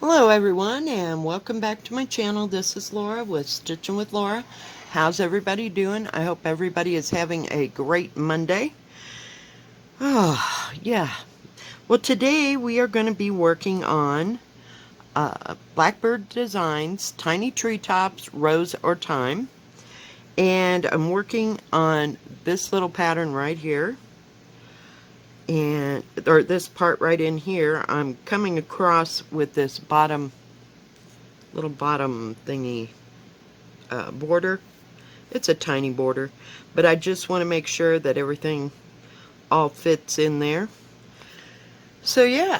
Hello everyone and welcome back to my channel. This is Laura with Stitchin with Laura. How's everybody doing? I hope everybody is having a great Monday. Oh, yeah. Well, today we are going to be working on Blackbird Designs, Tiny Treetops, Rose or Thyme. And I'm working on this little pattern right here. Or this part right in here. I'm coming across with this little bottom thingy border. It's a tiny border, but I just want to make sure that everything all fits in there. So yeah,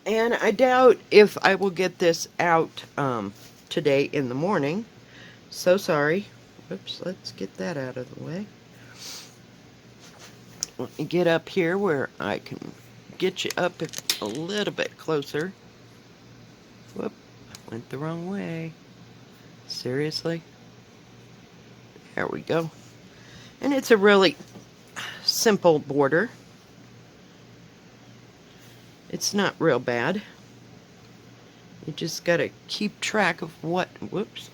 and I doubt if I will get this out today in the morning. So sorry. Oops, let's get that out of the way. Let me get up here where I can get you up a little bit closer. Whoop, went the wrong way. Seriously? There we go. And it's a really simple border. It's not real bad. You just gotta keep track of whoops,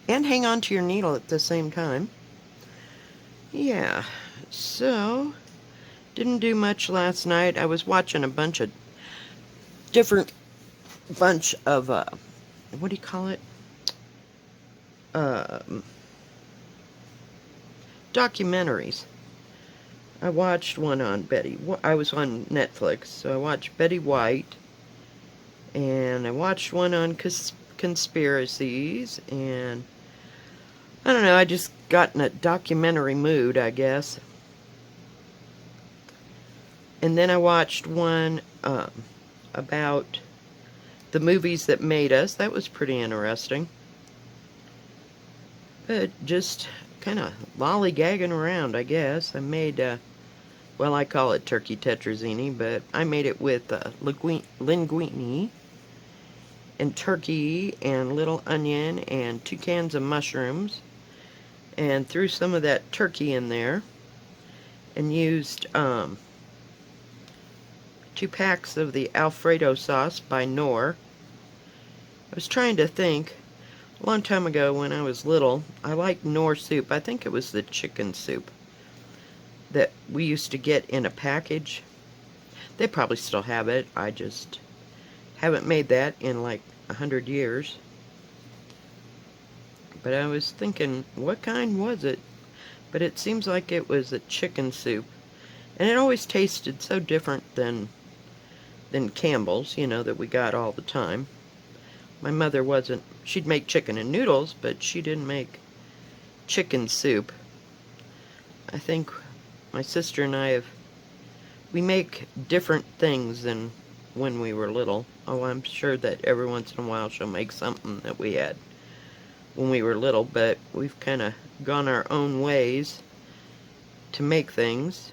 and hang on to your needle at the same time. Yeah, so, didn't do much last night. I was watching a bunch of different, what do you call it? Um, Documentaries. I watched one on I was on Netflix, so I watched Betty White, and I watched one on conspiracies, and I don't know, I just got in a documentary mood, I guess. And then I watched one about the movies that made us. That was pretty interesting. But just kind of lollygagging around, I guess. I made, well, I call it turkey tetrazzini, but I made it with linguine and turkey and little onion and 2 cans of mushrooms, and threw some of that turkey in there and used 2 packs of the Alfredo sauce by Knorr. I was trying to think. A long time ago when I was little, I liked Knorr soup. I think it was the chicken soup that we used to get in a package. They probably still have it. I just haven't made that in like 100 years. But I was thinking, what kind was it? But it seems like it was a chicken soup. And it always tasted so different than Campbell's, that we got all the time. My mother she'd make chicken and noodles, but she didn't make chicken soup. I think my sister and we make different things than when we were little. Oh, I'm sure that every once in a while she'll make something that we had when we were little, but we've kind of gone our own ways to make things.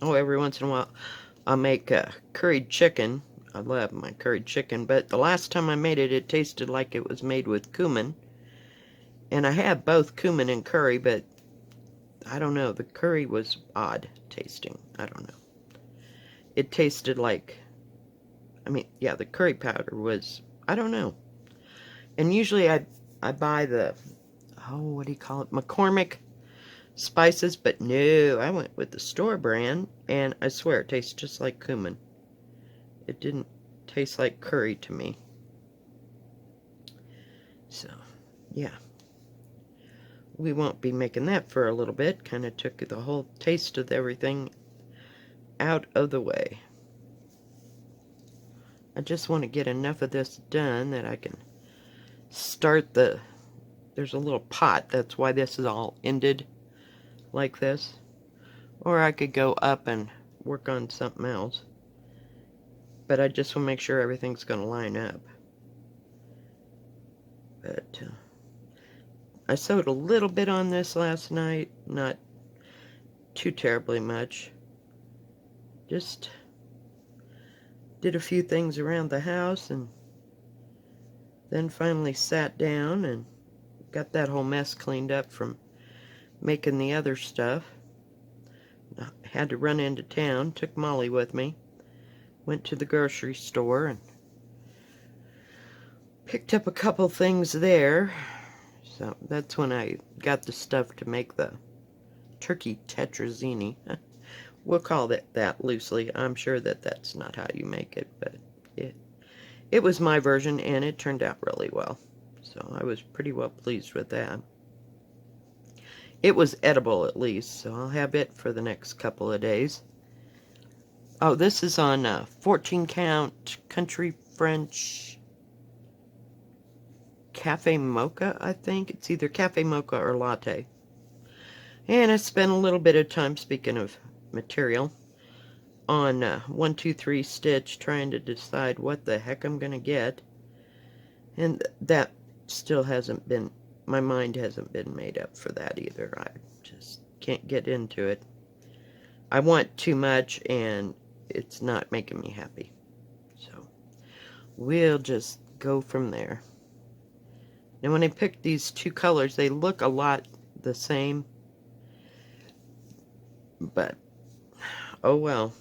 Oh, every once in a while I'll make curried chicken. I love my curried chicken, but the last time I made it, it tasted like it was made with cumin. And I have both cumin and curry, but I don't know, the curry was odd tasting. I don't know. It tasted like, yeah, the curry powder was, I don't know. And usually I buy what do you call it, McCormick spices, but no, I went with the store brand, and I swear it tastes just like cumin. It didn't taste like curry to me. So, yeah. We won't be making that for a little bit. Kind of took the whole taste of everything out of the way. I just want to get enough of this done that I can start there's a little pot. That's why this is all ended like this. Or I could go up and work on something else. But I just want to make sure everything's going to line up. But I sewed a little bit on this last night. Not too terribly much. Just did a few things around the house and then finally sat down and got that whole mess cleaned up from making the other stuff. I had to run into town, took Molly with me, went to the grocery store and Picked up a couple things there. So that's when I got the stuff to make the turkey tetrazzini. We'll call it that loosely. I'm sure that that's not how you make it, but it was my version, and it turned out really well. So I was pretty well pleased with that. It was edible at least, so I'll have it for the next couple of days. Oh, this is on 14 count country French cafe mocha, I think. It's either cafe mocha or latte. And I spent a little bit of time, speaking of material, on 123 Stitch trying to decide what the heck I'm going to get. And that still hasn't been, my mind hasn't been made up for that either. I just can't get into it. I want too much and it's not making me happy. So we'll just go from there. Now when I picked these two colors, they look a lot the same. But, oh well.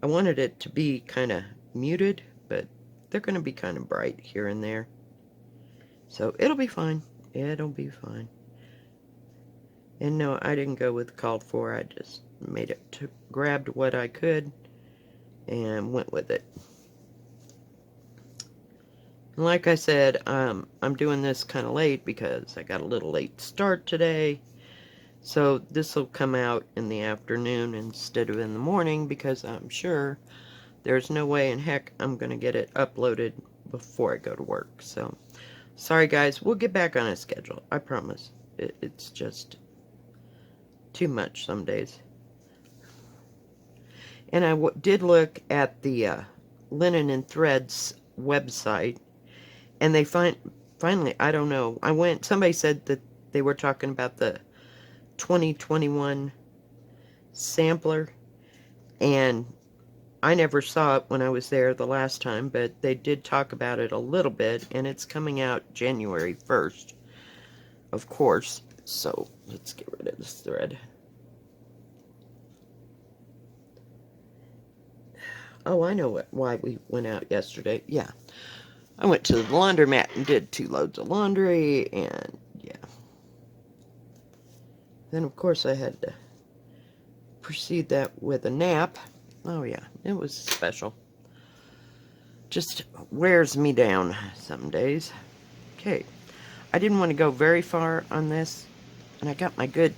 I wanted it to be kind of muted, but they're going to be kind of bright here and there. So it'll be fine. It'll be fine. And no, I didn't go with called for. I just made it, grabbed what I could and went with it. And like I said, I'm doing this kind of late because I got a little late start today. So this will come out in the afternoon instead of in the morning because I'm sure there's no way in heck I'm going to get it uploaded before I go to work. So, sorry guys, we'll get back on a schedule. I promise. It's just too much some days. And I did look at the Linen and Threads website, and they finally, I don't know, somebody said that they were talking about the 2021 sampler, and I never saw it when I was there the last time, but they did talk about it a little bit, and it's coming out January 1st, of course. So let's get rid of this thread. Oh, I know why we went out yesterday. Yeah, I went to the laundromat and did 2 loads of laundry, and yeah. Then, of course, I had to precede that with a nap. Oh, yeah, it was special. Just wears me down some days. Okay, I didn't want to go very far on this, and I got my good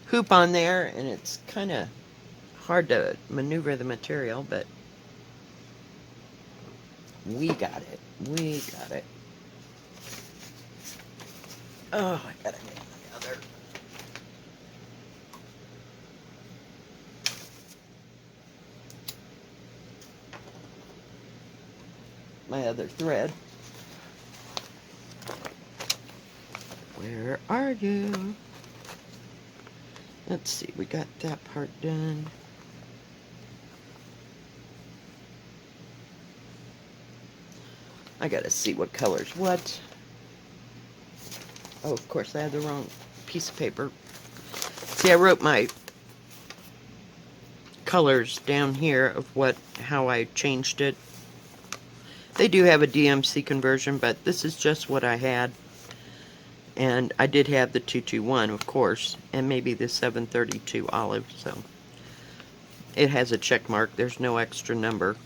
hoop on there, and it's kind of hard to maneuver the material, but we got it. We got it. Oh, I gotta get my other. My other thread. Where are you? Let's see, we got that part done. I gotta see what color's what. Oh, of course, I had the wrong piece of paper. See, I wrote my colors down here of how I changed it. They do have a DMC conversion, but this is just what I had. And I did have the 221, of course, and maybe the 732 olive, so it has a check mark. There's no extra number.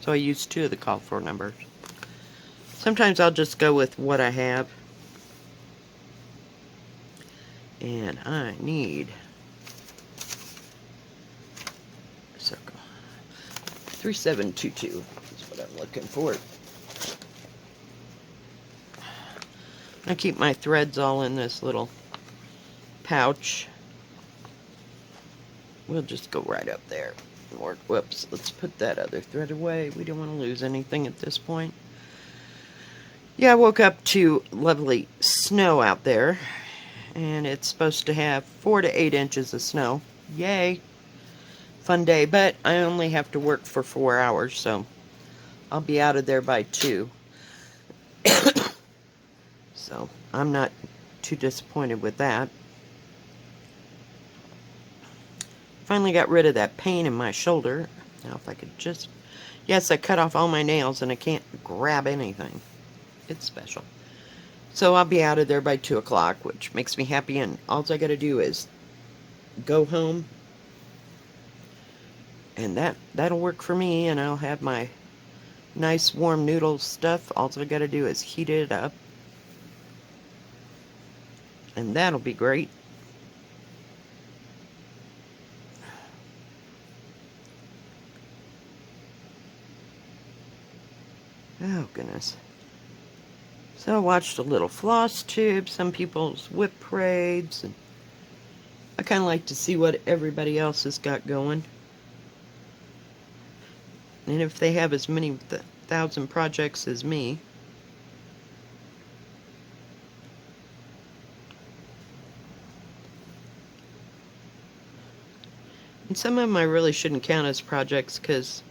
So I used 2 of the call for numbers. Sometimes I'll just go with what I have. And I need a circle. 3722 is what I'm looking for. I keep my threads all in this little pouch. We'll just go right up there. Or, whoops, let's put that other thread away. We don't want to lose anything at this point. Yeah, I woke up to lovely snow out there. And it's supposed to have 4 to 8 inches of snow. Yay! Fun day, but I only have to work for 4 hours, so I'll be out of there by 2. So I'm not too disappointed with that. Finally got rid of that pain in my shoulder. Now if I could just... Yes, I cut off all my nails and I can't grab anything. It's special. So I'll be out of there by 2 o'clock, which makes me happy, and all I gotta do is go home, and that'll work for me, and I'll have my nice warm noodle stuff. All I gotta do is heat it up, and that'll be great. Oh, goodness. So I watched a little floss tube, some people's whip parades, and I kind of like to see what everybody else has got going. And if they have as many thousand projects as me. And some of them I really shouldn't count as projects, because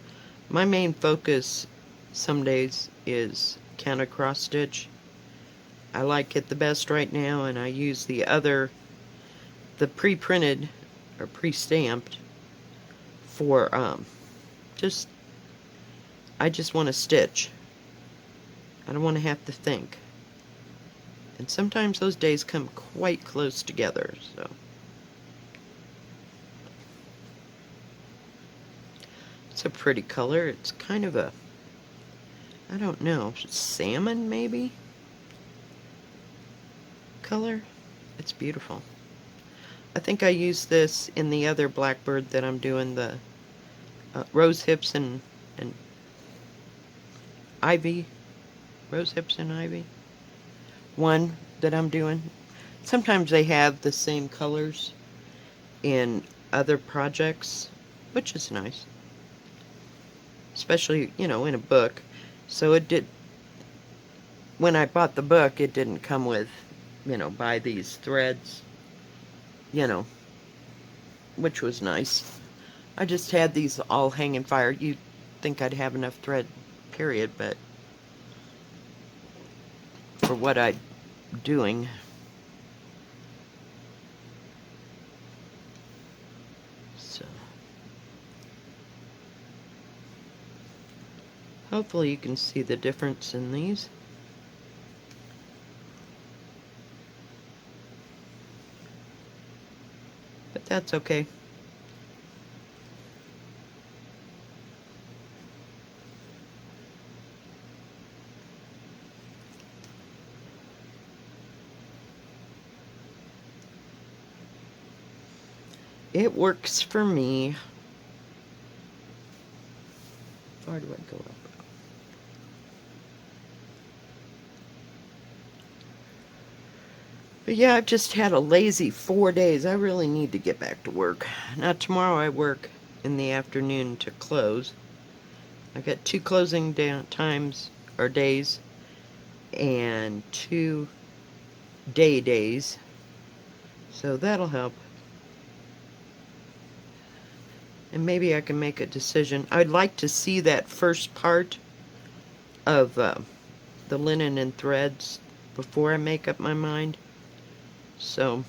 my main focus some days is counter cross stitch. I like it the best right now, and I use the pre-printed or pre-stamped for I just want to stitch. I don't want to have to think. And sometimes those days come quite close together, so. It's a pretty color. It's kind of a, I don't know, salmon maybe? Color. It's beautiful. I think I used this in the other blackbird that I'm doing, the rose hips and ivy. Rose hips and ivy. One that I'm doing. Sometimes they have the same colors in other projects, which is nice. Especially, in a book. So it did, when I bought the book, it didn't come with, buy these threads, which was nice. I just had these all hanging fire. You'd think I'd have enough thread, period, but for what I'm doing. So hopefully you can see the difference in these. But that's okay. It works for me. How far do I go up? But yeah, I've just had a lazy 4 days. I really need to get back to work. Now tomorrow I work in the afternoon to close. I got 2 closing times or days and 2 days. So that'll help. And maybe I can make a decision. I'd like to see that first part of the linen and threads before I make up my mind. So,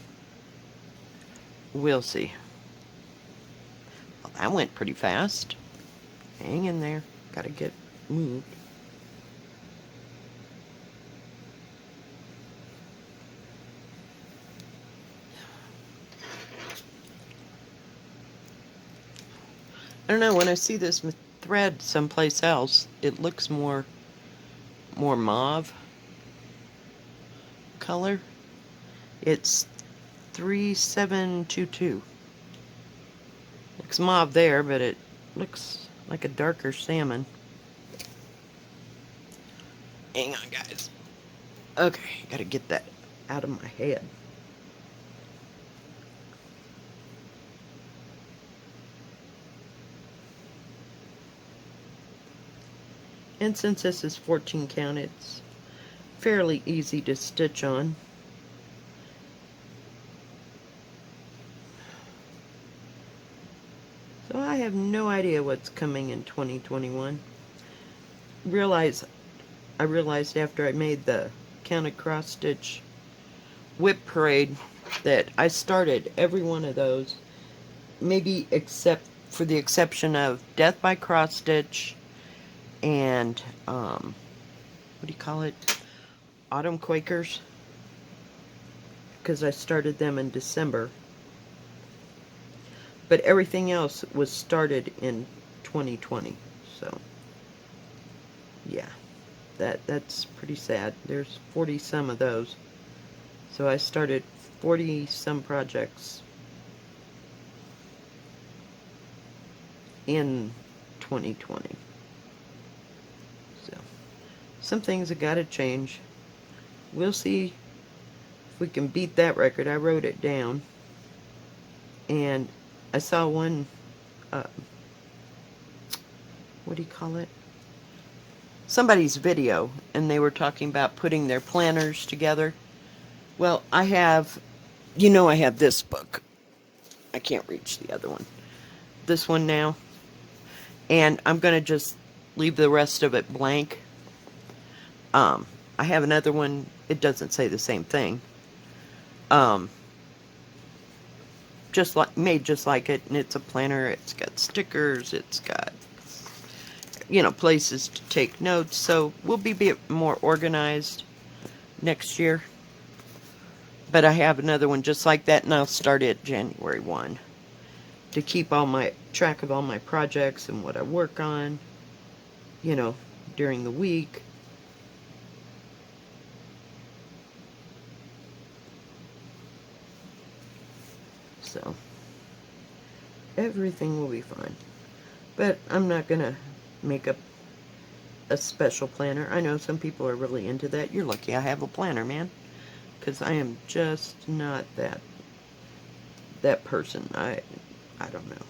we'll see. Well, that went pretty fast. Hang in there. Gotta get moved. I don't know, when I see this thread someplace else, it looks more mauve color. It's 3722. Looks mauve there, but it looks like a darker salmon. Hang on, guys. Okay, gotta get that out of my head. And since this is 14 count, it's fairly easy to stitch on. So I have no idea what's coming in 2021. I realized after I made the counted cross stitch whip parade that I started every one of those, maybe except for the exception of Death by Cross Stitch and, what do you call it? Autumn Quakers. Because I started them in December. But everything else was started in 2020. So, yeah. That's pretty sad. There's 40 some of those. So I started 40 some projects in 2020. So some things have got to change. We'll see if we can beat that record. I wrote it down. And I saw one, what do you call it? Somebody's video, and they were talking about putting their planners together. Well, I have, I have this book. I can't reach the other one. This one now. And I'm going to just leave the rest of it blank. I have another one. It doesn't say the same thing. Just like, made just like it, and it's a planner. It's got stickers. It's got, places to take notes. So we'll be a bit more organized next year. But I have another one just like that, and I'll start it January 1 to keep all my track of all my projects and what I work on, during the week. So everything will be fine. But I'm not gonna make up a special planner. I know some people are really into that. You're lucky I have a planner, man. Because I am just not that person. I don't know.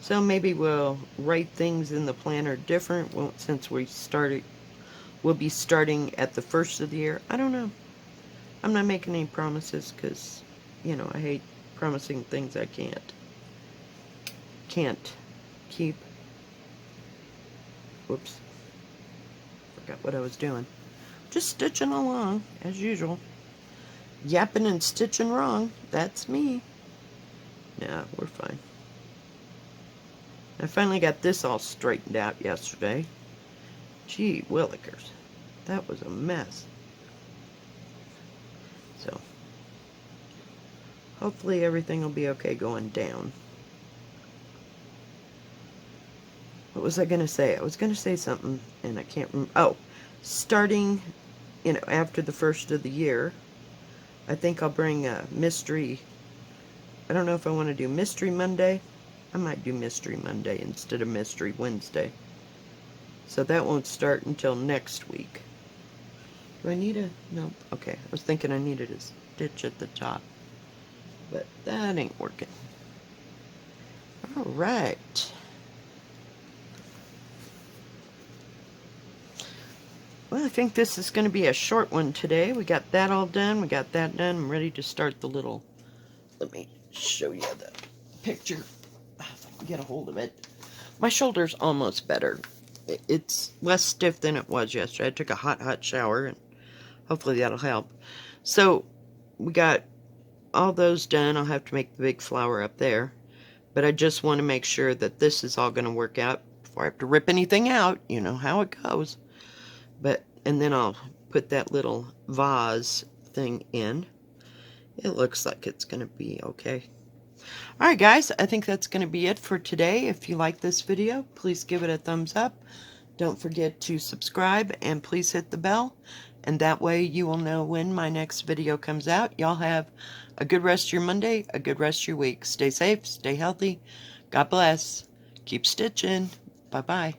So maybe we'll write things in the planner different since we'll be starting at the first of the year. I don't know. I'm not making any promises because, I hate promising things I can't keep. Whoops. Forgot what I was doing. Just stitching along, as usual. Yapping and stitching wrong. That's me. Yeah, we're fine. I finally got this all straightened out yesterday. Gee willikers. That was a mess. So, hopefully everything will be okay going down. What was I going to say? I was going to say something, and I can't remember. Oh, starting, after the first of the year, I think I'll bring a mystery. I don't know if I want to do Mystery Monday. I might do Mystery Monday instead of Mystery Wednesday. So that won't start until next week. Do I need a... No. Okay. I was thinking I needed a stitch at the top. But that ain't working. Alright. Well, I think this is going to be a short one today. We got that all done. We got that done. I'm ready to start the little... Let me show you the picture. If I can get a hold of it. My shoulder's almost better. It's less stiff than it was yesterday. I took a hot shower, and hopefully that'll help. So, we got all those done. I'll have to make the big flower up there. But I just want to make sure that this is all going to work out before I have to rip anything out. You know how it goes. And then I'll put that little vase thing in. It looks like it's going to be okay. Alright guys, I think that's going to be it for today. If you like this video, please give it a thumbs up. Don't forget to subscribe and please hit the bell. And that way you will know when my next video comes out. Y'all have a good rest of your Monday, a good rest of your week. Stay safe, stay healthy. God bless. Keep stitching. Bye-bye.